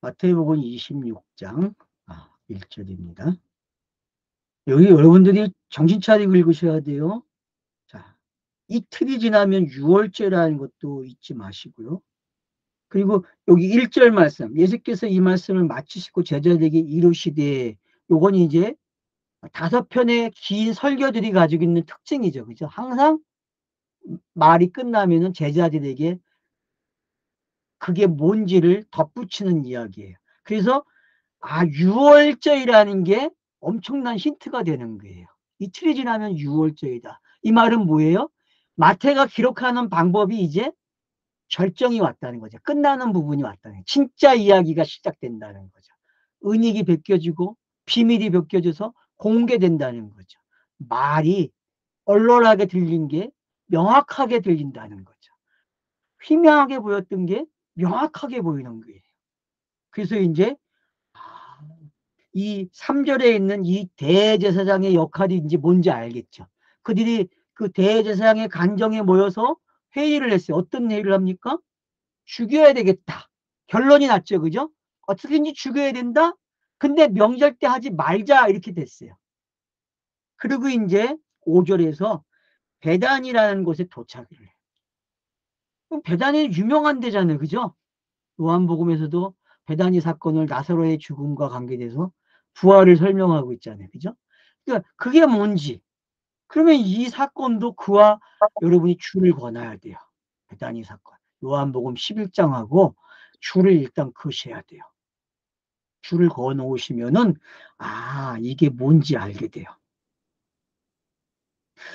마태복음 26장 1절입니다. 여기 여러분들이 정신 차리고 읽으셔야 돼요. 자, 이틀이 지나면 6월째라는 것도 잊지 마시고요. 그리고 여기 1절 말씀, 예수께서 이 말씀을 마치시고 제자들에게 이르시되, 요건 이제 5편의 긴 설교들이 가지고 있는 특징이죠. 그죠? 항상 말이 끝나면은 제자들에게 그게 뭔지를 덧붙이는 이야기예요. 그래서 6월절이라는 게 엄청난 힌트가 되는 거예요. 이틀이 지나면 6월절이다. 이 말은 뭐예요? 마태가 기록하는 방법이 이제 절정이 왔다는 거죠. 끝나는 부분이 왔다는 거죠. 진짜 이야기가 시작된다는 거죠. 은익이 벗겨지고 비밀이 벗겨져서 공개된다는 거죠. 말이 얼얼하게 들린 게 명확하게 들린다는 거죠. 희미하게 보였던 게 명확하게 보이는 거예요. 그래서 이제 이 3절에 있는 이 대제사장의 역할이 이제 뭔지 알겠죠. 그들이 그 대제사장의 간정에 모여서 회의를 했어요. 어떤 회의를 합니까? 죽여야 되겠다. 결론이 났죠. 그죠? 어떻게든지 죽여야 된다? 근데 명절 때 하지 말자. 이렇게 됐어요. 그리고 이제 5절에서 베단이라는 곳에 도착을 해요. 베단이 유명한 데잖아요. 그죠? 요한복음에서도 베다니 사건을 나사로의 죽음과 관계돼서 부활을 설명하고 있잖아요. 그죠? 그러니까 그게 뭔지. 그러면 이 사건도 그와 여러분이 줄을 권아야 돼요. 베다니 사건. 요한복음 11장하고 줄을 일단 그으셔야 돼요. 줄을 그어 놓으시면은 이게 뭔지 알게 돼요.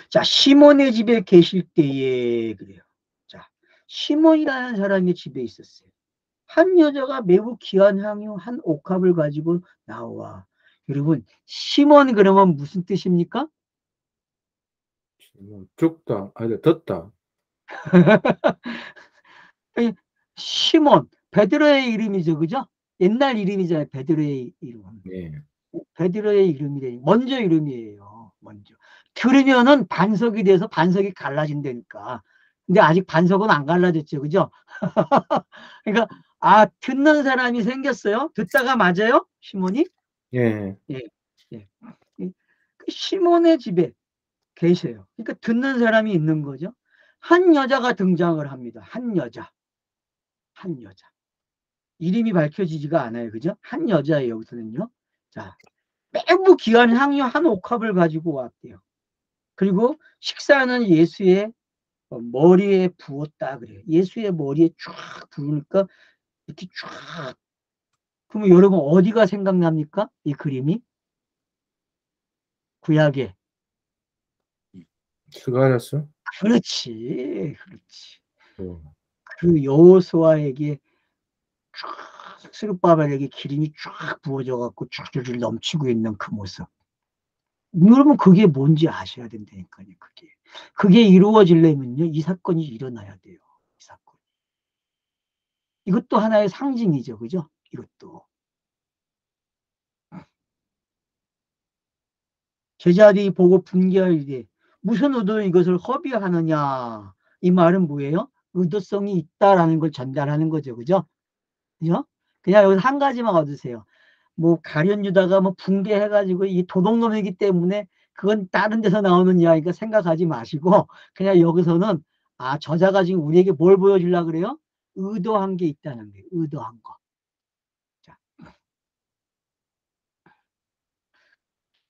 자, 시몬의 집에 계실 때에 그래요. 자, 시몬이라는 사람이 집에 있었어요. 한 여자가 매우 귀한 향유 한 옥합을 가지고 나와. 여러분, 시몬 그러면 무슨 뜻입니까? 죽다, 아니, 뒀다. 시몬, 베드로의 이름이죠, 그죠? 옛날 이름이잖아요, 베드로의 이름. 네. 베드로의 이름이 먼저 이름이에요, 먼저. 들으면은 반석이 돼서 반석이 갈라진다니까. 근데 아직 반석은 안 갈라졌죠, 그죠? 그러니까 듣는 사람이 생겼어요. 듣다가 맞아요, 시몬이? 예. 예, 예. 그 시몬의 집에 계세요. 그러니까 듣는 사람이 있는 거죠. 한 여자가 등장을 합니다. 한 여자. 한 여자. 이름이 밝혀지지가 않아요. 그죠? 한 여자예요, 여기서는요. 자, 매우 귀한 향유 한 옥합을 가지고 왔대요. 그리고 식사는 예수의 머리에 부었다 그래요. 예수의 머리에 쫙 부으니까 이렇게 쫙. 그러면 여러분 어디가 생각납니까? 이 그림이? 구약에. 스가랴서? 그렇지. 그렇지. 어. 그 여호수아에게 쫙 스룹바벨에게 기름이 쫙 부어져 갖고 쫙 넘치고 있는 그 모습. 여러분 그게 뭔지 아셔야 된다니까요. 그게 이루어지려면요 이 사건이 일어나야 돼요. 이 사건. 이것도 하나의 상징이죠, 그죠? 이것도 제자들이 보고 분개하되 무슨 의도로 이것을 허비하느냐. 이 말은 뭐예요? 의도성이 있다라는 걸 전달하는 거죠, 그죠? 그죠? 그냥 여기서 한 가지만 얻으세요. 뭐 가룟 유다가 뭐 붕괴해가지고 이 도둑놈이기 때문에 그건 다른 데서 나오는 이야기니까 생각하지 마시고 그냥 여기서는 저자가 지금 우리에게 뭘 보여주려고 그래요? 의도한 게 있다는 거예요. 의도한 거.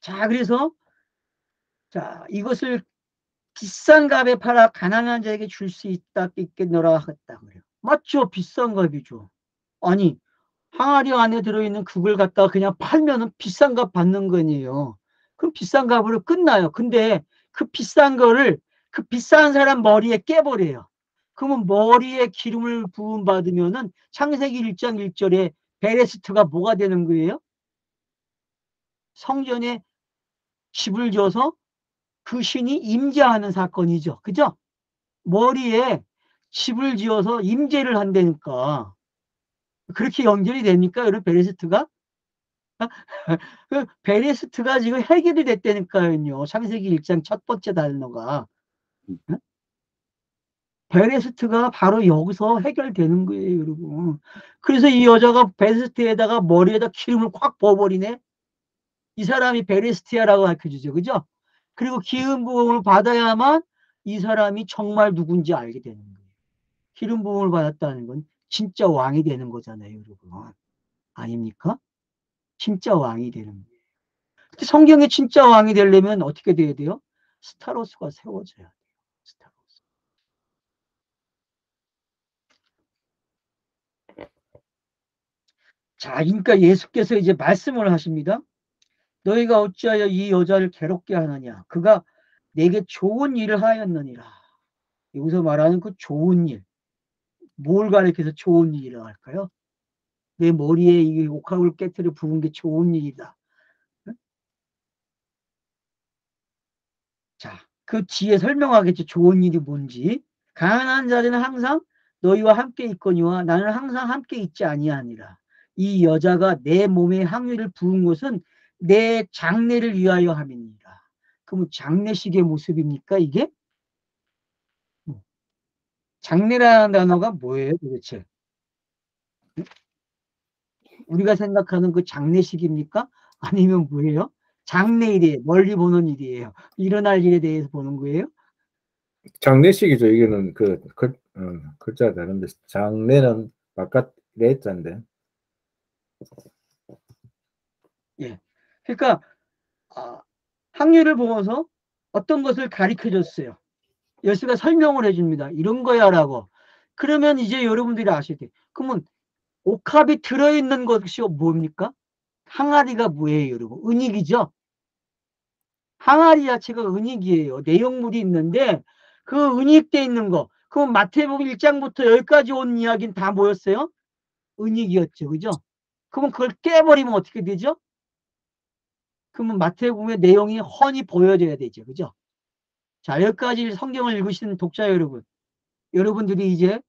자, 그래서 이것을 비싼 값에 팔아 가난한 자에게 줄 수 있겠노라 하겠다 그래요. 맞죠? 비싼 값이죠. 아니 항아리 안에 들어있는 그걸 갖다가 그냥 팔면은 비싼 값 받는 거 아니에요. 그럼 비싼 값으로 끝나요. 근데 그 비싼 거를 그 비싼 사람 머리에 깨버려요. 그러면 머리에 기름을 부음 받으면은 창세기 1장 1절에 베레스트가 뭐가 되는 거예요? 성전에 집을 져서 그 신이 임재하는 사건이죠. 그죠? 머리에 집을 지어서 임재를 한다니까. 그렇게 연결이 됩니까? 여러분 베레스트가? 그 베레스트가 지금 해결이 됐다니까요. 창세기 1장 첫 번째 단어가. 베레스트가 바로 여기서 해결되는 거예요, 여러분. 그래서 이 여자가 베레스트에다가 머리에다 기름을 콱 부어버리네. 이 사람이 베레스트야라고 가르쳐주죠, 그죠? 그리고 기름 부음을 받아야만 이 사람이 정말 누군지 알게 되는 거예요. 기름 부음을 받았다는 건 진짜 왕이 되는 거잖아요, 여러분. 아닙니까? 진짜 왕이 되는 거예요. 근데 성경에 진짜 왕이 되려면 어떻게 돼야 돼요? 스타로스가 세워져야 돼요. 스타로스. 자, 그러니까 예수께서 이제 말씀을 하십니다. 너희가 어찌하여 이 여자를 괴롭게 하느냐? 그가 내게 좋은 일을 하였느니라. 여기서 말하는 그 좋은 일. 뭘 가리켜서 좋은 일이라고 할까요? 내 머리에 이 옥합을 깨트려 부은 게 좋은 일이다. 자, 그 뒤에 설명하겠죠. 좋은 일이 뭔지. 가난한 자들은 항상 너희와 함께 있거니와 나는 항상 함께 있지 아니하니라. 이 여자가 내 몸에 항유를 부은 것은 내 장례를 위하여 함이니라. 그럼 장례식의 모습입니까, 이게? 장례라는 단어가 뭐예요, 도대체? 우리가 생각하는 그 장례식입니까? 아니면 뭐예요? 장례일이에요. 멀리 보는 일이에요. 일어날 일에 대해서 보는 거예요? 장례식이죠. 이거는 글자가 다른데 장례는 바깥 내자인데. 예. 그러니까 항유를 보면서 어떤 것을 가르쳐 줬어요. 예수가 설명을 해줍니다. 이런 거야라고. 그러면 이제 여러분들이 아실 때, 그러면 옥합이 들어있는 것이 뭡니까? 항아리가 뭐예요, 여러분? 은익이죠? 항아리 자체가 은익이에요. 내용물이 있는데 그 은익돼 있는 거. 그럼 마태복음 1장부터 여기까지 온 이야기는 다 뭐였어요? 은익이었죠. 그죠? 그러면 그걸 깨버리면 어떻게 되죠? 그러면 마태복음의 내용이 훤히 보여져야 되죠. 그죠? 자, 여기까지 성경을 읽으시는 독자 여러분. 여러분들이 이제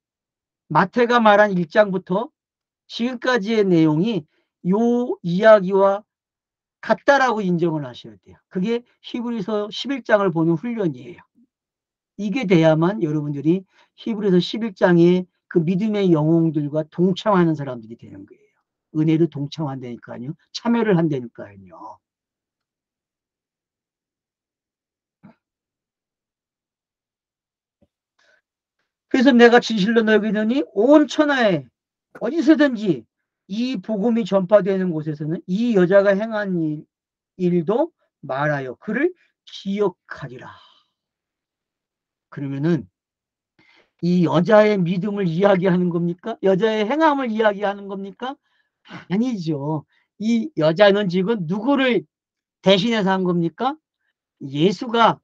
마태가 말한 1장부터 지금까지의 내용이 요 이야기와 같다라고 인정을 하셔야 돼요. 그게 히브리서 11장을 보는 훈련이에요. 이게 돼야만 여러분들이 히브리서 11장의 그 믿음의 영웅들과 동참하는 사람들이 되는 거예요. 은혜를 동참한다니까요. 참여를 한다니까요. 그래서 내가 진실로 너에게 이르노니 온 천하에 어디서든지 이 복음이 전파되는 곳에서는 이 여자가 행한 일도 말하여 그를 기억하리라. 그러면은 이 여자의 믿음을 이야기하는 겁니까? 여자의 행함을 이야기하는 겁니까? 아니죠. 이 여자는 지금 누구를 대신해서 한 겁니까? 예수가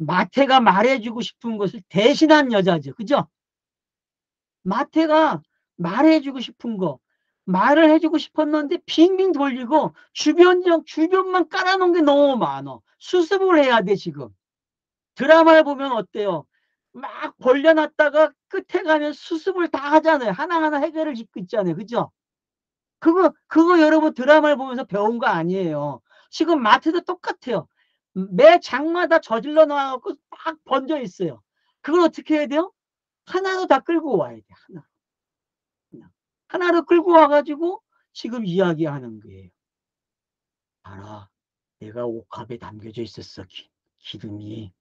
마태가 말해주고 싶은 것을 대신한 여자죠. 그죠? 마태가 말해주고 싶은 거 말을 해주고 싶었는데 빙빙 돌리고 주변만 깔아놓은 게 너무 많어. 수습을 해야 돼 지금. 드라마를 보면 어때요? 막 벌려놨다가 끝에 가면 수습을 다 하잖아요. 하나하나 해결을 짓고 있잖아요. 그죠? 그거 여러분 드라마를 보면서 배운 거 아니에요. 지금 마트도 똑같아요. 매 장마다 저질러 놔갖고 막 번져 있어요. 그걸 어떻게 해야 돼요? 하나로 다 끌고 와야 돼. 하나로 끌고 와가지고 지금 이야기하는 거예요. 알아. 내가 옥합에 담겨져 있었어. 기름이.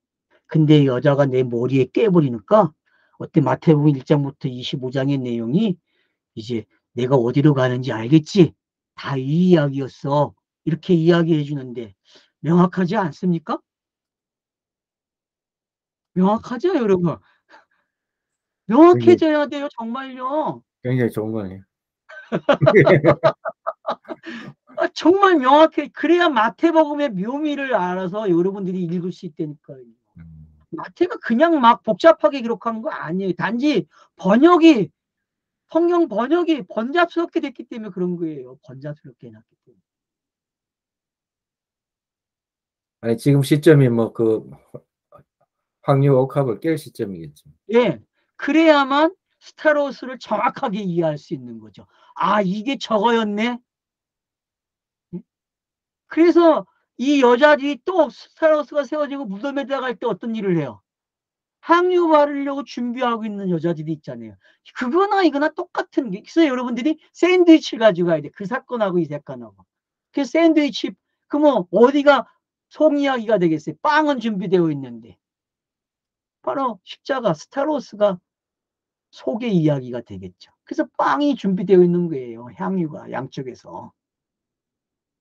근데 여자가 내 머리에 깨버리니까 어때 마태복음 1장부터 25장의 내용이 이제 내가 어디로 가는지 알겠지? 다 이 이야기였어. 이렇게 이야기해 주는데 명확하지 않습니까? 명확하죠, 여러분? 굉장히, 명확해져야 돼요, 정말요. 굉장히 좋은 거네요. 정말 명확해. 그래야 마태복음의 묘미를 알아서 여러분들이 읽을 수 있다니까요. 음. 마태가 그냥 막 복잡하게 기록한 거 아니에요. 단지 번역이 성경 번역이 번잡스럽게 됐기 때문에 그런 거예요. 번잡스럽게 해놨기 때문에. 아니, 지금 시점이 확률 옥합을 깰 시점이겠죠. 예. 그래야만 스타로스를 정확하게 이해할 수 있는 거죠. 아, 이게 저거였네? 그래서 이 여자들이 또 스타로스가 세워지고 무덤에 들어갈 때 어떤 일을 해요? 향유 바르려고 준비하고 있는 여자들이 있잖아요. 그거나 이거나 똑같은 게 있어요. 여러분들이 샌드위치를 가지고 가야 돼. 그 사건하고 이 사건하고. 그 샌드위치, 그 뭐 어디가 속 이야기가 되겠어요. 빵은 준비되어 있는데. 바로 십자가 스타로스가 속의 이야기가 되겠죠. 그래서 빵이 준비되어 있는 거예요. 향유가 양쪽에서.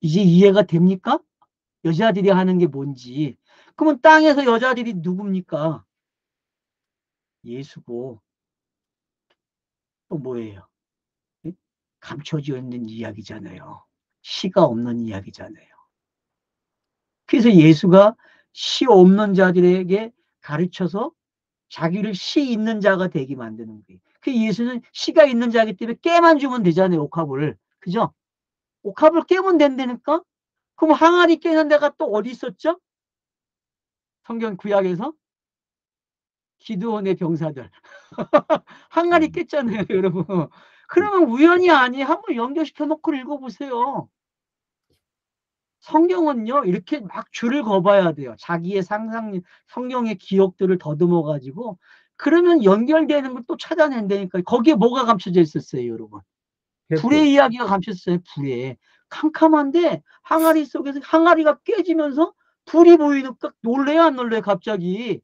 이제 이해가 됩니까? 여자들이 하는 게 뭔지. 그러면 땅에서 여자들이 누굽니까? 예수고 또 뭐예요? 예? 감춰져 있는 이야기잖아요. 시가 없는 이야기잖아요. 그래서 예수가 시 없는 자들에게 가르쳐서 자기를 시 있는 자가 되게 만드는 거예요. 그 예수는 시가 있는 자이기 때문에 깨만 주면 되잖아요. 옥합을. 그죠? 옥합을 깨면 된다니까? 그럼 항아리 깨는 데가 또 어디 있었죠? 성경 구약에서? 기드온의 병사들. 항아리 깼잖아요, 여러분. 그러면 우연이 아니 한번 연결시켜 놓고 읽어보세요. 성경은요, 이렇게 막 줄을 그어봐야 돼요. 자기의 상상, 성경의 기억들을 더듬어 가지고, 그러면 연결되는 걸 또 찾아낸다니까. 거기에 뭐가 감춰져 있었어요, 여러분? 불의 이야기가 감췄어요, 불에. 캄캄한데, 항아리 속에서 항아리가 깨지면서 불이 보이니까 놀래요, 안 놀래요, 갑자기?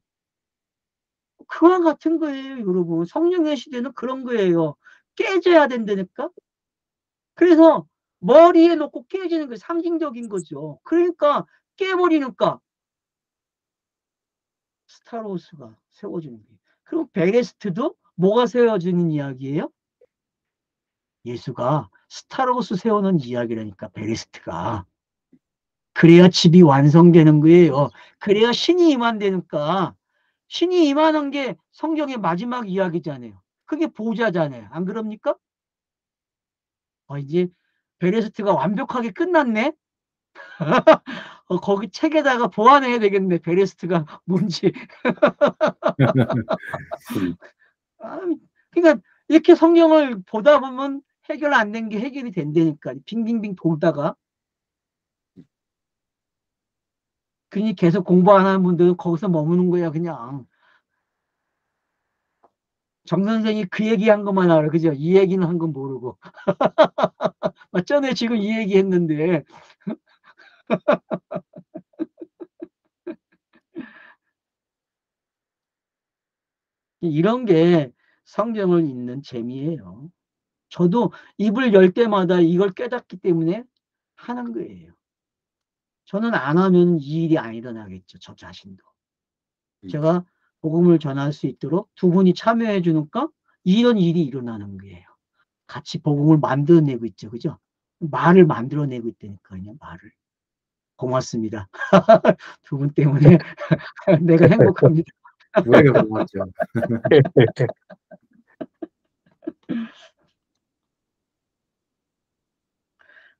그와 같은 거예요, 여러분. 성령의 시대는 그런 거예요. 깨져야 된다니까? 그래서 머리에 놓고 깨지는 게 상징적인 거죠. 그러니까 깨버리니까 스타로스가 세워지는 거예요. 그럼 베레스트도 뭐가 세워지는 이야기예요? 예수가 스타로스 세우는 이야기라니까, 베레스트가. 그래야 집이 완성되는 거예요. 그래야 신이 임한다니까. 신이 임하는 게 성경의 마지막 이야기잖아요. 그게 보좌잖아요. 안 그럽니까? 이제 베레스트가 완벽하게 끝났네? 거기 책에다가 보완해야 되겠네. 베레스트가 뭔지. 아, 그러니까 이렇게 성경을 보다 보면 해결 안 된 게 해결이 된다니까. 빙빙빙 돌다가. 그러니 계속 공부 안 하는 분들은 거기서 머무는 거야, 그냥. 정 선생이 그 얘기한 것만 알아. 그죠? 이 얘기는 한 건 모르고. 전에 지금 이 얘기 했는데. 이런 게 성경을 읽는 재미예요. 저도 입을 열 때마다 이걸 깨닫기 때문에 하는 거예요. 저는 안 하면 이 일이 안 일어나겠죠. 저 자신도. 제가 복음을 전할 수 있도록 두 분이 참여해 주니까 이런 일이 일어나는 거예요. 같이 복음을 만들어내고 있죠. 그죠? 말을 만들어내고 있다니까요. 말을. 고맙습니다. 두 분 때문에 내가 행복합니다. 우리가 고맙죠.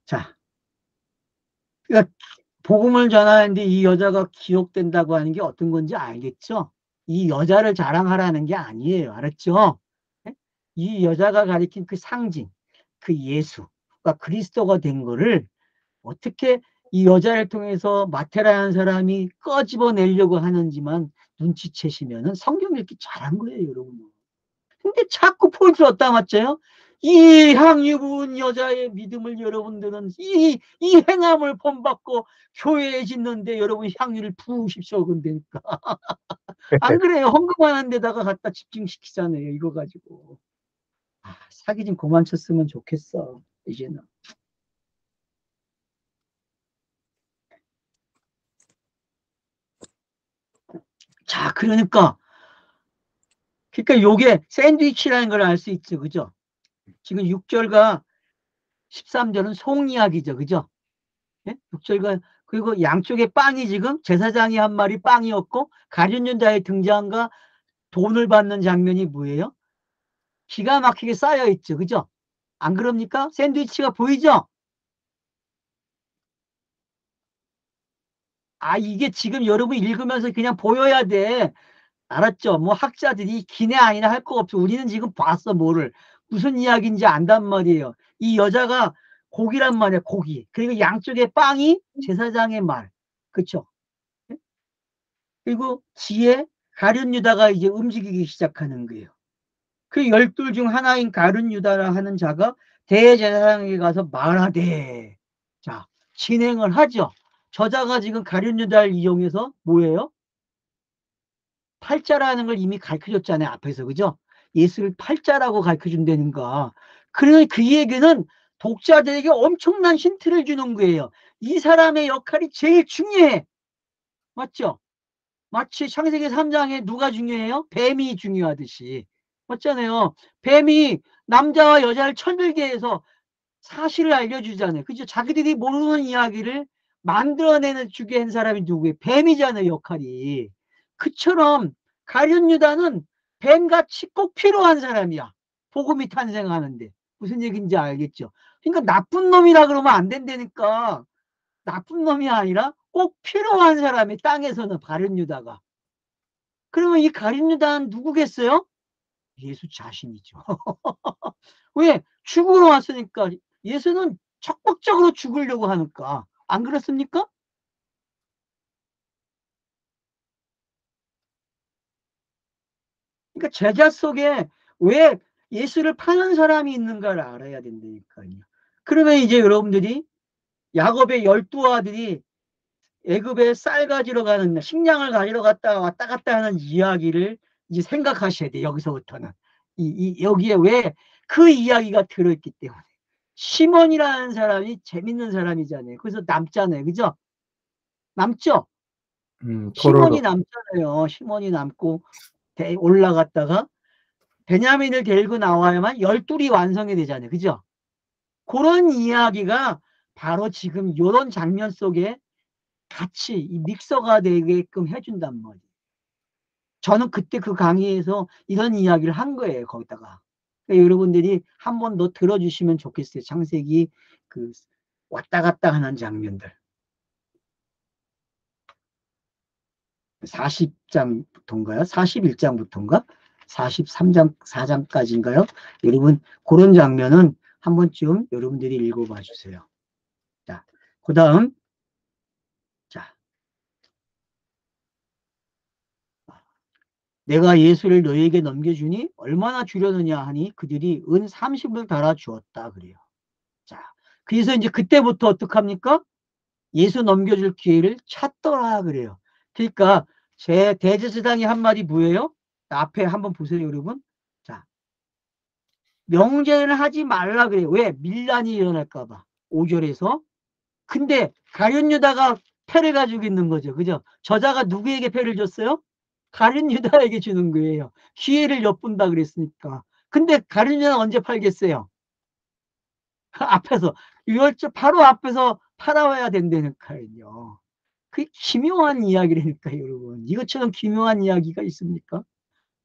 자, 그러니까 복음을 전하는데 이 여자가 기억된다고 하는 게 어떤 건지 알겠죠? 이 여자를 자랑하라는 게 아니에요. 알았죠? 네? 이 여자가 가리킨 그 상징, 그 예수가 그리스도가 된 거를 어떻게 이 여자를 통해서 마테라는 사람이 꺼집어내려고 하는지만 눈치채시면은 성경 읽기 잘한 거예요, 여러분. 근데 자꾸 포인트를 얻다 맞죠요? 이 향유 부은 여자의 믿음을 여러분들은 이 행함을 본받고 교회에 짓는데 여러분 향유를 부으십시오. 그런다니까. 안 그래요? 헌금하는 데다가 갖다 집중시키잖아요. 이거 가지고. 사기 좀 그만 쳤으면 좋겠어. 이제는. 자, 그러니까 요게 샌드위치라는 걸 알 수 있죠. 그죠? 지금 6절과 13절은 속 이야기죠. 그죠? 예? 6절과 그리고 양쪽에 빵이 지금 제사장이 한 말이 빵이었고 가룟 자의 등장과 돈을 받는 장면이 뭐예요? 기가 막히게 쌓여 있죠. 그죠? 안 그럽니까? 샌드위치가 보이죠? 이게 지금 여러분 읽으면서 그냥 보여야 돼. 알았죠? 뭐 학자들이 기네 아니나 할 거 없어. 우리는 지금 봤어, 뭐를. 무슨 이야기인지 안단 말이에요. 이 여자가 고기란 말이야, 고기. 그리고 양쪽에 빵이 제사장의 말. 그쵸? 그리고 지혜, 가룟 유다가 이제 움직이기 시작하는 거예요. 그 12 중 하나인 가룟 유다라 하는 자가 대제사장에게 가서 말하되, 자, 진행을 하죠. 저자가 지금 가룟 유다를 이용해서 뭐예요? 팔자라는 걸 이미 가르쳐줬잖아요, 앞에서. 그죠? 예수를 팔자라고 가르쳐준다는가. 그러면 그 얘기는 독자들에게 엄청난 힌트를 주는 거예요. 이 사람의 역할이 제일 중요해. 맞죠? 마치 창세기 3장에 누가 중요해요? 뱀이 중요하듯이. 맞잖아요. 뱀이 남자와 여자를 철들게 해서 사실을 알려주잖아요. 그죠? 자기들이 모르는 이야기를 만들어내는 주게 한 사람이 누구예요? 뱀이잖아요, 역할이. 그처럼 가룟 유다는 뱀같이 꼭 필요한 사람이야. 복음이 탄생하는데. 무슨 얘기인지 알겠죠? 그러니까 나쁜 놈이라 그러면 안 된다니까. 나쁜 놈이 아니라 꼭 필요한 사람이 땅에서는 가룟 유다가. 그러면 이 가룟 유다는 누구겠어요? 예수 자신이죠. 왜? 죽으러 왔으니까. 예수는 적극적으로 죽으려고 하니까. 안 그렇습니까? 그러니까 제자 속에 왜 예수를 파는 사람이 있는가를 알아야 된다니까요. 그러면 이제 여러분들이 야곱의 12 아들이 애굽에 쌀 가지러 가는, 식량을 가지러 갔다가 왔다 갔다 하는 이야기를 이제 생각하셔야 돼요. 여기서부터는. 여기에 왜 그 이야기가 들어있기 때문에. 시몬이라는 사람이 재밌는 사람이잖아요. 그래서 남잖아요. 그죠? 남죠? 시몬이 포로로. 남잖아요. 시몬이 남고 올라갔다가 베냐민을 데리고 나와야만 12이 완성이 되잖아요. 그죠? 그런 이야기가 바로 지금 이런 장면 속에 같이 이 믹서가 되게끔 해준단 말이에요. 저는 그때 그 강의에서 이런 이야기를 한 거예요. 거기다가. 그러니까 여러분들이 한 번 더 들어주시면 좋겠어요. 창세기 그 왔다 갔다 하는 장면들. 40장부터인가요? 41장부터인가? 43장, 4장까지인가요? 여러분, 그런 장면은 한 번쯤 여러분들이 읽어봐 주세요. 자, 그 다음, 자, 내가 예수를 너희에게 넘겨주니 얼마나 주려느냐 하니 그들이 은 30을 달아 주었다. 그래요. 자, 그래서 이제 그때부터 어떡합니까? 예수 넘겨줄 기회를 찾더라. 그래요. 그러니까 제 대제사장이 한 말이 뭐예요? 앞에 한번 보세요, 여러분. 자, 명제를 하지 말라 그래요. 왜? 밀란이 일어날까봐. 5절에서. 근데 가룟 유다가 패를 가지고 있는 거죠. 그죠? 저자가 누구에게 패를 줬어요? 가룟 유다에게 주는 거예요. 기회를 엿본다 그랬으니까. 근데 가룟 유다는 언제 팔겠어요? 앞에서. 6월절 바로 앞에서 팔아와야 된다니까요. 그 기묘한 이야기라니까요, 여러분. 이것처럼 기묘한 이야기가 있습니까?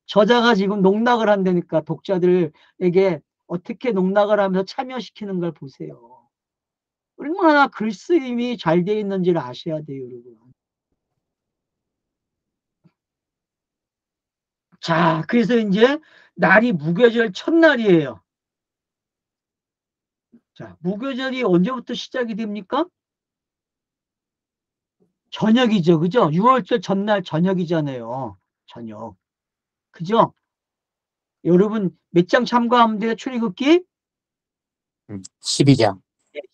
저자가 지금 농락을 한다니까 독자들에게 어떻게 농락을 하면서 참여시키는 걸 보세요. 얼마나 글쓰임이 잘 돼 있는지를 아셔야 돼요, 여러분. 자, 그래서 이제 날이 무교절 첫날이에요. 자, 무교절이 언제부터 시작이 됩니까? 저녁이죠, 그죠? 6월절 전날 저녁이잖아요. 저녁. 그죠? 여러분 몇 장 참고하면 돼요? 출애굽기? 12장.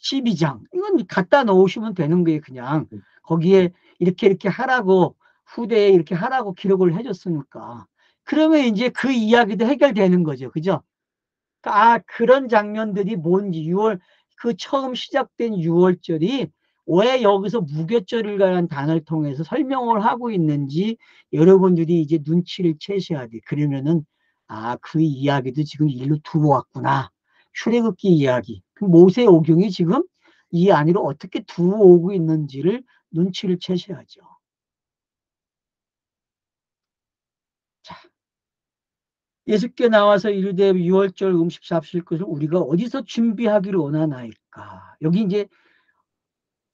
12장. 이건 갖다 놓으시면 되는 거예요, 그냥. 거기에 이렇게 하라고, 후대에 이렇게 하라고 기록을 해줬으니까. 그러면 이제 그 이야기도 해결되는 거죠. 그죠? 아, 그런 장면들이 뭔지, 6월, 그 처음 시작된 6월절이 왜 여기서 무교절이라는 단어를 통해서 설명을 하고 있는지 여러분들이 이제 눈치를 채셔야 돼. 그러면은, 아, 그 이야기도 지금 일로 들어왔구나. 출애굽기 이야기. 그 모세 오경이 지금 이 안으로 어떻게 들어오고 있는지를 눈치를 채셔야죠. 자, 예수께 나와서 이르되 6월절 음식 잡수실 것을 우리가 어디서 준비하기를 원하나이까. 여기 이제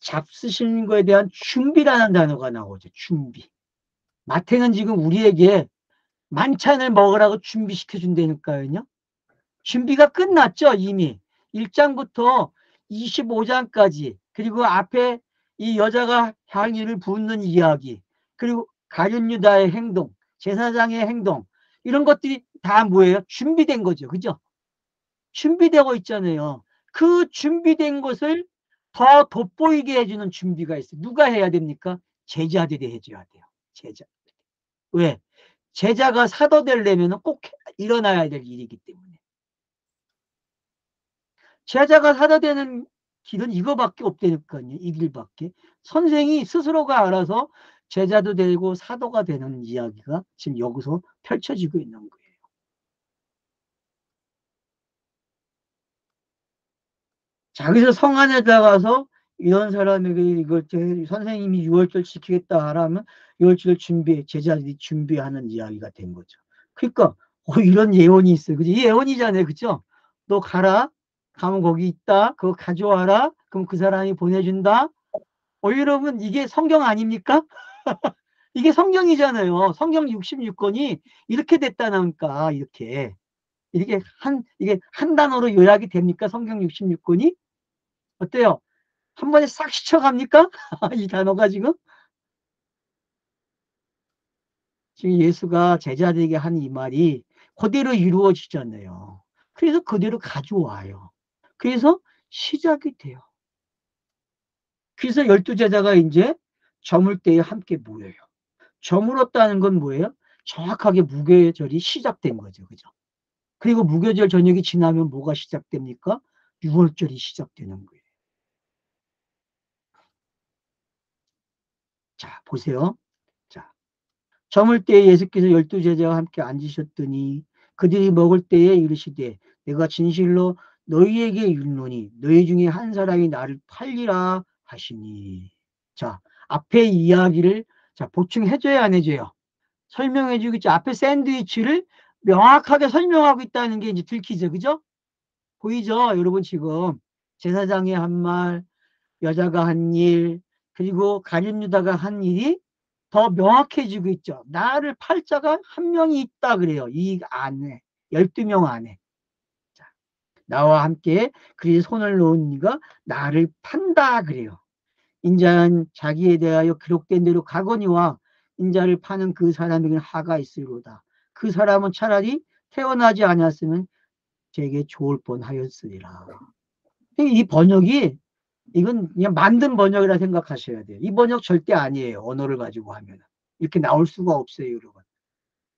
잡수시는 거에 대한 준비라는 단어가 나오죠. 준비. 마태는 지금 우리에게 만찬을 먹으라고 준비시켜 준다니까요. 준비가 끝났죠, 이미. 1장부터 25장까지. 그리고 앞에 이 여자가 향유를 붓는 이야기. 그리고 가룟 유다의 행동. 제사장의 행동, 이런 것들이 다 뭐예요? 준비된 거죠. 그죠? 준비되고 있잖아요. 그 준비된 것을 더 돋보이게 해주는 준비가 있어요. 누가 해야 됩니까? 제자들이 해줘야 돼요. 제자. 왜? 제자가 사도 되려면 꼭 일어나야 될 일이기 때문에. 제자가 사도 되는 길은 이거밖에 없다니까요. 이 길밖에. 선생이 스스로가 알아서 제자도 되고 사도가 되는 이야기가 지금 여기서 펼쳐지고 있는 거예요. 자, 그래서 성 안에 들어가서 이런 사람에게 이걸 선생님이 6월절 지키겠다 하라면 6월절 제자들이 준비하는 이야기가 된 거죠. 그러니까 이런 예언이 있어요. 그죠? 이 예언이잖아요. 그죠? 너 가라. 가면 거기 있다. 그거 가져와라. 그럼 그 사람이 보내준다. 여러분, 이게 성경 아닙니까? 이게 성경이잖아요. 성경 66권이 이렇게 됐다니까, 이렇게. 이게 한 단어로 요약이 됩니까? 성경 66권이? 어때요? 한 번에 싹 스쳐갑니까? 이 단어가 지금? 지금 예수가 제자들에게 한 이 말이 그대로 이루어지잖아요. 그래서 그대로 가져와요. 그래서 시작이 돼요. 그래서 12제자가 이제 저물 때에 함께 모여요. 저물었다는 건 뭐예요? 정확하게 무교절이 시작된 거죠. 그죠? 그리고 무교절 저녁이 지나면 뭐가 시작됩니까? 6월절이 시작되는 거예요. 자, 보세요. 자, 저물 때에 예수께서 12제자와 함께 앉으셨더니 그들이 먹을 때에 이르시되 내가 진실로 너희에게 이르노니 너희 중에 한 사람이 나를 팔리라 하시니. 자, 앞에 이야기를 보충해줘야 안 해줘요? 설명해주겠죠. 앞에 샌드위치를 명확하게 설명하고 있다는 게 이제 들키죠. 그죠? 보이죠? 여러분 지금 제사장이 한 말, 여자가 한 일, 그리고 가룟 유다가 한 일이 더 명확해지고 있죠. 나를 팔 자가 한 명이 있다 그래요. 이 안에 12명 안에. 자, 나와 함께 그리 손을 놓은 이가 나를 판다 그래요. 인자는 자기에 대하여 기록된 대로 가거니와 인자를 파는 그 사람에게는 하가 있으리로다. 그 사람은 차라리 태어나지 않았으면 제게 좋을 뻔하였으리라. 이 번역이 이건 그냥 만든 번역이라 생각하셔야 돼요. 이 번역 절대 아니에요. 언어를 가지고 하면 이렇게 나올 수가 없어요, 여러분.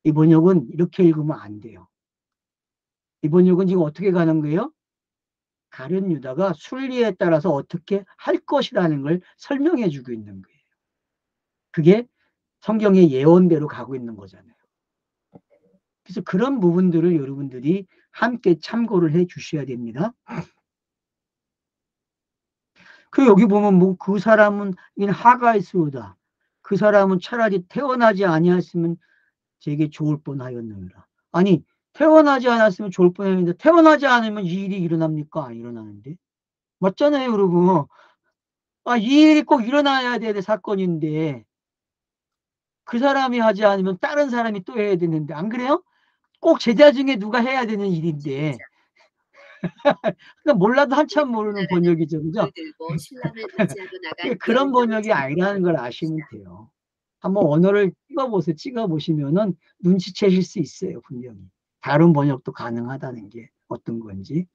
이 번역은 이렇게 읽으면 안 돼요. 이 번역은 지금 어떻게 가는 거예요? 가룟 유다가 순리에 따라서 어떻게 할 것이라는 걸 설명해 주고 있는 거예요. 그게 성경의 예언대로 가고 있는 거잖아요. 그래서 그런 부분들을 여러분들이 함께 참고를 해 주셔야 됩니다. 그 여기 보면 뭐 그 사람은 하가이스로다. 그 사람은 차라리 태어나지 아니했으면 제게 좋을 뻔하였느니라. 아니 태어나지 않았으면 좋을 뻔했는데 태어나지 않으면 이 일이 일어납니까? 안 일어나는데. 맞잖아요, 여러분. 이 일이 꼭 일어나야 될 사건인데 그 사람이 하지 않으면 다른 사람이 또 해야 되는데 안 그래요? 꼭 제자 중에 누가 해야 되는 일인데. 그러니까 몰라도 한참 모르는 번역이죠. 그죠? 그런 번역이 아니라는 걸 아시면 돼요. 한번 언어를 찍어보시면은 눈치채실 수 있어요, 분명히. 다른 번역도 가능하다는 게 어떤 건지.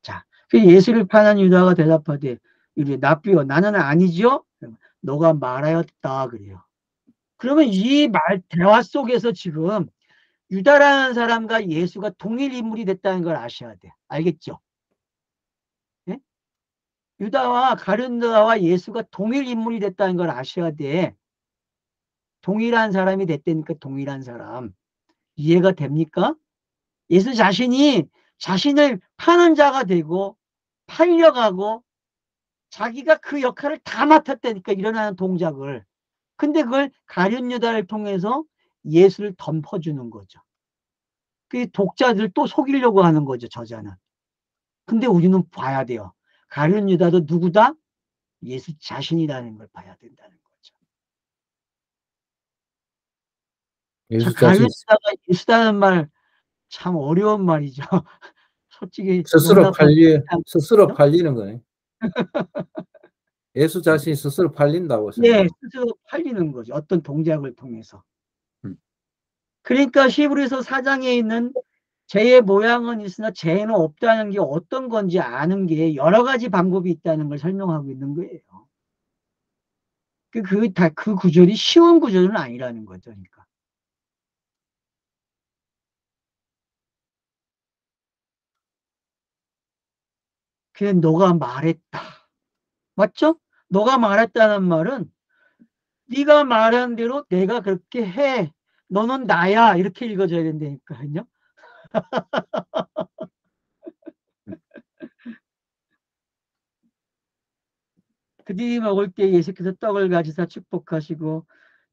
자, 예수를 파는 유다가 대답하되, 이래 납비여, 나는 아니죠? 너가 말하였다, 그래요. 그러면 이 대화 속에서 지금 유다라는 사람과 예수가 동일 인물이 됐다는 걸 아셔야 돼. 알겠죠? 네? 유다와 가룟유다와 예수가 동일 인물이 됐다는 걸 아셔야 돼. 동일한 사람이 됐다니까 동일한 사람. 이해가 됩니까? 예수 자신이 자신을 파는 자가 되고 팔려가고 자기가 그 역할을 다 맡았다니까 일어나는 동작을. 근데 그걸 가룟유다를 통해서 예수를 덮어주는 거죠. 그 독자들 또 속이려고 하는 거죠, 저자는. 근데 우리는 봐야 돼요. 가룟유다도 누구다? 예수 자신이라는 걸 봐야 된다는 거죠. 가룟유다가 예수다는 말 참 어려운 말이죠. 솔직히 스스로 팔리는 거예요. 예수 자신이 스스로 팔린다고 생각해요. 네, 스스로 팔리는 거죠. 어떤 동작을 통해서. 그러니까 히브리서 4장에 있는 죄의 모양은 있으나 죄는 없다는 게 어떤 건지 아는 게 여러 가지 방법이 있다는 걸 설명하고 있는 거예요. 그 구절이 쉬운 구절은 아니라는 거죠. 그러니까. 그냥 너가 말했다. 맞죠? 너가 말했다는 말은 네가 말한 대로 내가 그렇게 해. 너는 나야. 이렇게 읽어줘야 된다니까요. 그들이 먹을 때 예수께서 떡을 가지사 축복하시고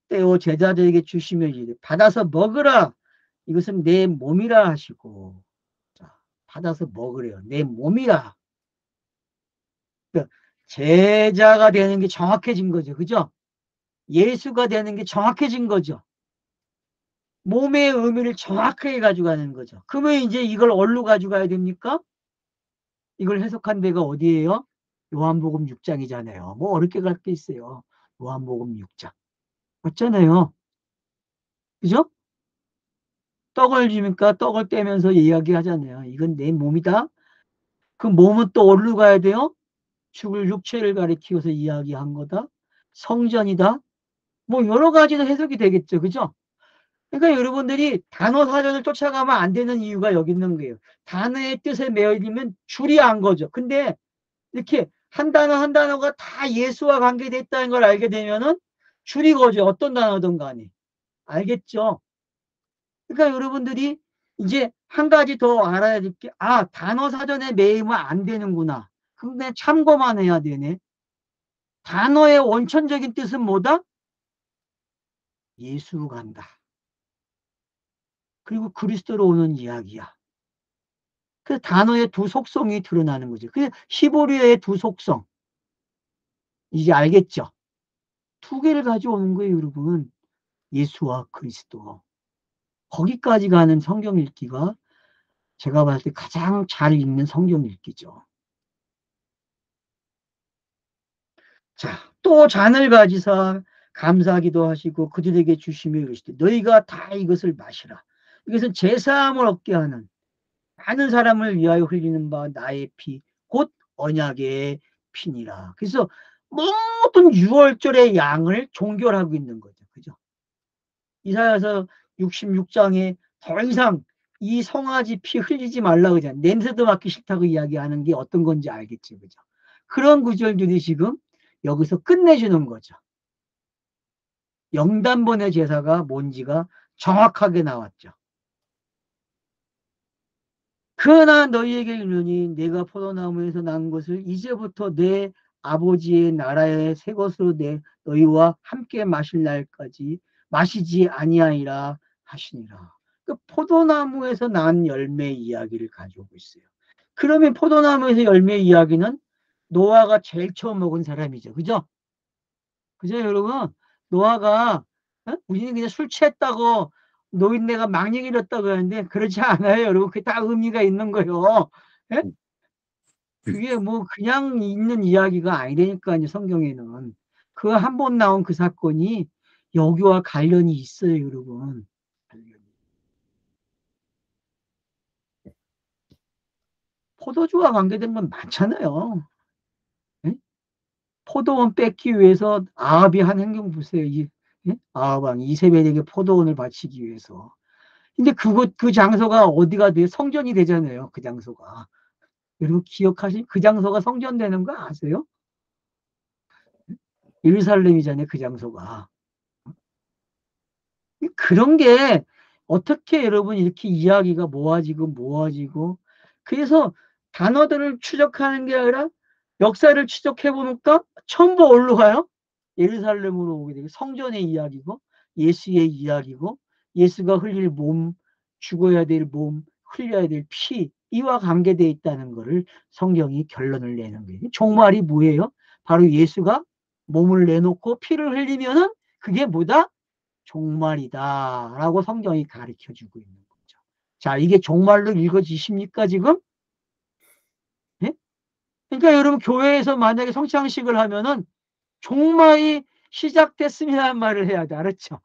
떼어 제자들에게 주시며 이르되 받아서 먹으라. 이것은 내 몸이라 하시고. 자, 받아서 먹으래요. 내 몸이라. 그러니까 제자가 되는 게 정확해진 거죠. 그죠? 예수가 되는 게 정확해진 거죠. 몸의 의미를 정확하게 가져가는 거죠. 그러면 이제 이걸 어디로 가져가야 됩니까? 이걸 해석한 데가 어디예요? 요한복음 6장이잖아요. 뭐 어렵게 갈 게 있어요. 요한복음 6장. 맞잖아요. 그죠? 떡을 주니까 떡을 떼면서 이야기하잖아요. 이건 내 몸이다. 그 몸은 또 어디로 가야 돼요? 죽을 육체를 가리키워서 이야기한 거다. 성전이다. 뭐 여러 가지로 해석이 되겠죠. 그죠? 그러니까 여러분들이 단어 사전을 쫓아가면 안 되는 이유가 여기 있는 거예요. 단어의 뜻에 매여지면 줄이 안 거죠. 근데 이렇게 한 단어 한 단어가 다 예수와 관계됐다는 걸 알게 되면은 줄이 거죠. 어떤 단어든 간에. 알겠죠? 그러니까 여러분들이 이제 한 가지 더 알아야 될 게, 아, 단어 사전에 매이면 안 되는구나. 그냥 참고만 해야 되네. 단어의 원천적인 뜻은 뭐다? 예수 간다. 그리고 그리스도로 오는 이야기야. 그 단어의 두 속성이 드러나는 거죠. 그 히브리어의 두 속성. 이제 알겠죠? 두 개를 가져오는 거예요, 여러분. 예수와 그리스도. 거기까지 가는 성경 읽기가 제가 봤을 때 가장 잘 읽는 성경 읽기죠. 자, 또 잔을 가지사 감사기도 하시고 그들에게 주시며 이르시되 너희가 다 이것을 마시라. 이것은 제사함을 얻게 하는 많은 사람을 위하여 흘리는 바 나의 피, 곧 언약의 피니라. 그래서 모든 6월절의 양을 종결하고 있는 거죠. 그죠? 이사야서 66장에 더 이상 이 송아지 피 흘리지 말라 그러잖아요. 냄새도 맡기 싫다고 이야기하는 게 어떤 건지 알겠죠. 그죠? 그런 구절들이 지금 여기서 끝내주는 거죠. 영단번의 제사가 뭔지가 정확하게 나왔죠. 그러나 너희에게 이르노니 내가 포도나무에서 난 것을 이제부터 내 아버지의 나라의 새 것으로 너희와 함께 마실 날까지 마시지 아니하리라 하시니라. 그 포도나무에서 난 열매 이야기를 가지고 있어요. 그러면 포도나무에서 열매 이야기는 노아가 제일 처음 먹은 사람이죠. 그죠? 그죠, 여러분? 노아가 우리는 그냥 술 취했다고 노인네가 막 얘기했다고 하는데 그렇지 않아요, 여러분. 그게 다 의미가 있는 거예요. 예? 그게 뭐 그냥 있는 이야기가 아니라니까요, 성경에는. 그 한 번 나온 그 사건이 여기와 관련이 있어요, 여러분. 포도주와 관계된 건 많잖아요. 예? 포도원 뺏기 위해서 아합이 한 행동 보세요. 예? 아합 왕 이세벨에게 포도원을 바치기 위해서. 근데 그 장소가 어디가 돼요? 성전이 되잖아요. 그 장소가. 여러분 기억하시? 그 장소가 성전 되는 거 아세요? 예루살렘이잖아요. 그 장소가. 그런 게 어떻게 여러분 이렇게 이야기가 모아지고 그래서 단어들을 추적하는 게 아니라 역사를 추적해 보니까 전부 어디로 가요? 예루살렘으로 오게 되고 성전의 이야기고 예수의 이야기고 예수가 흘릴 몸, 죽어야 될 몸, 흘려야 될 피, 이와 관계되어 있다는 것을 성경이 결론을 내는 거예요. 종말이 뭐예요? 바로 예수가 몸을 내놓고 피를 흘리면은 그게 뭐다? 종말이다라고 성경이 가르쳐 주고 있는 거죠. 자, 이게 종말로 읽어지십니까, 지금? 예? 그러니까 여러분 교회에서 만약에 성찬식을 하면은 종말이 시작됐습니다는 말을 해야 돼. 알았죠?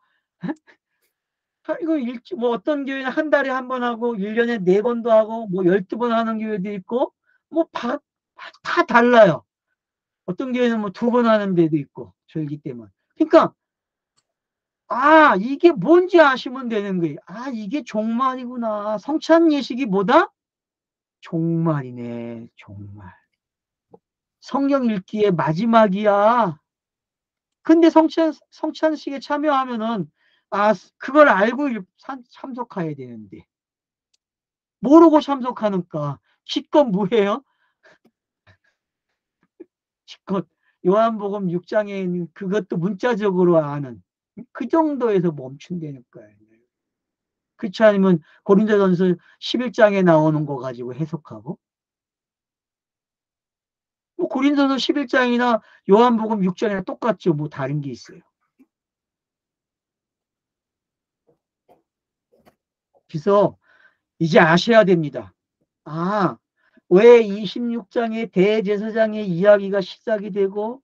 이거 뭐 어떤 교회는 한 달에 한 번 하고 1년에 4번도 하고 뭐 12번 하는 교회도 있고 뭐 다 달라요. 어떤 교회는 뭐 2번 하는 데도 있고 절기 때문에. 그러니까 이게 뭔지 아시면 되는 거예요. 이게 종말이구나. 성찬 예식이 뭐다? 종말이네. 종말. 성경 읽기의 마지막이야. 근데 성찬식에 참여하면은 그걸 알고 참석해야 되는데 모르고 참석하니까 기껏 뭐예요? 기껏 요한복음 6장에 있는 그것도 문자적으로 아는 그 정도에서 멈춘다는 거예요. 그렇지 않으면 고린도전서 11장에 나오는 거 가지고 해석하고 뭐 고린도서 11장이나 요한복음 6장이나 똑같죠. 뭐 다른 게 있어요. 그래서 이제 아셔야 됩니다. 왜 26장에 대제사장의 이야기가 시작이 되고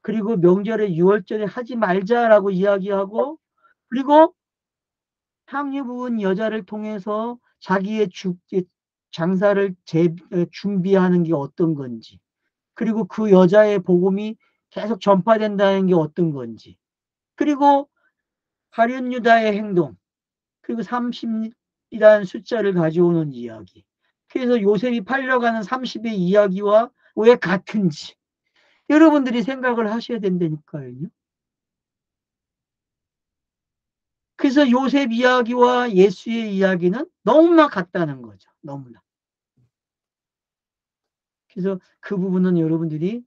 그리고 명절에 6월절에 하지 말자라고 이야기하고 그리고 향유 부은 여자를 통해서 자기의 장사를 준비하는 게 어떤 건지 그리고 그 여자의 복음이 계속 전파된다는 게 어떤 건지 그리고 가룟 유다의 행동 그리고 30이라는 숫자를 가져오는 이야기 그래서 요셉이 팔려가는 30의 이야기와 왜 같은지 여러분들이 생각을 하셔야 된다니까요. 그래서 요셉 이야기와 예수의 이야기는 너무나 같다는 거죠. 너무나. 그래서 그 부분은 여러분들이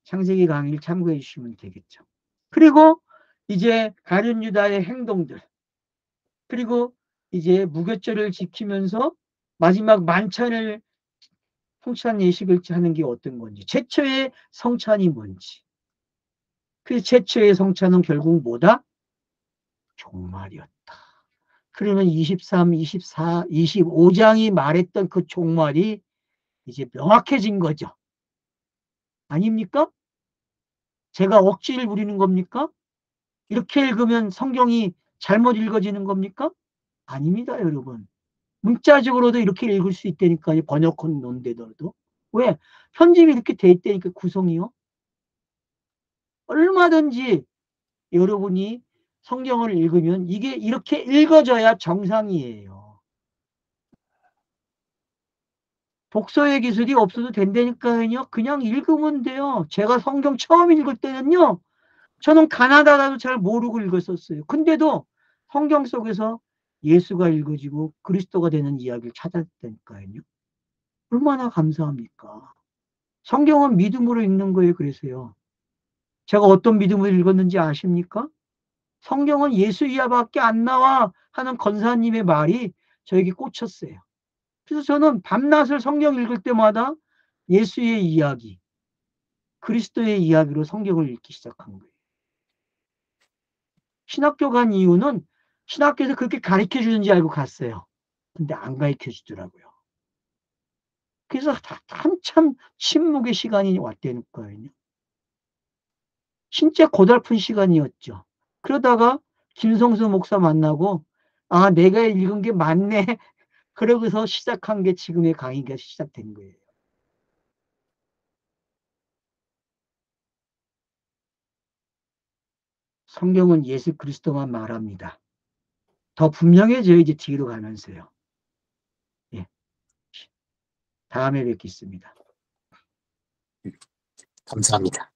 창세기 강의를 참고해 주시면 되겠죠. 그리고 이제 가룟 유다의 행동들 그리고 이제 무교절을 지키면서 마지막 만찬을 성찬 예식을 하는 게 어떤 건지 최초의 성찬이 뭔지 그 최초의 성찬은 결국 뭐다? 종말이었다. 그러면 23, 24, 25장이 말했던 그 종말이 이제 명확해진 거죠. 아닙니까? 제가 억지를 부리는 겁니까? 이렇게 읽으면 성경이 잘못 읽어지는 겁니까? 아닙니다, 여러분. 문자적으로도 이렇게 읽을 수 있다니까요. 번역한 논대더라도. 왜? 편집이 이렇게 돼 있다니까, 구성이요. 얼마든지 여러분이 성경을 읽으면 이게 이렇게 읽어져야 정상이에요. 독서의 기술이 없어도 된다니까요. 그냥 읽으면 돼요. 제가 성경 처음 읽을 때는요. 저는 가나다라도 잘 모르고 읽었었어요. 근데도 성경 속에서 예수가 읽어지고 그리스도가 되는 이야기를 찾았다니까요. 얼마나 감사합니까? 성경은 믿음으로 읽는 거예요. 그래서요. 제가 어떤 믿음으로 읽었는지 아십니까? 성경은 예수 이하밖에 안 나와 하는 권사님의 말이 저에게 꽂혔어요. 그래서 저는 밤낮을 성경 읽을 때마다 예수의 이야기, 그리스도의 이야기로 성경을 읽기 시작한 거예요. 신학교 간 이유는 신학교에서 그렇게 가르쳐 주는지 알고 갔어요. 근데 안 가르쳐 주더라고요. 그래서 한참 침묵의 시간이 왔다는 거예요. 진짜 고달픈 시간이었죠. 그러다가 김성수 목사 만나고 내가 읽은 게 맞네. 그러고서 시작한 게 지금의 강의가 시작된 거예요. 성경은 예수 그리스도만 말합니다. 더 분명해져요. 이제 뒤로 가면서요. 예. 다음에 뵙겠습니다. 감사합니다.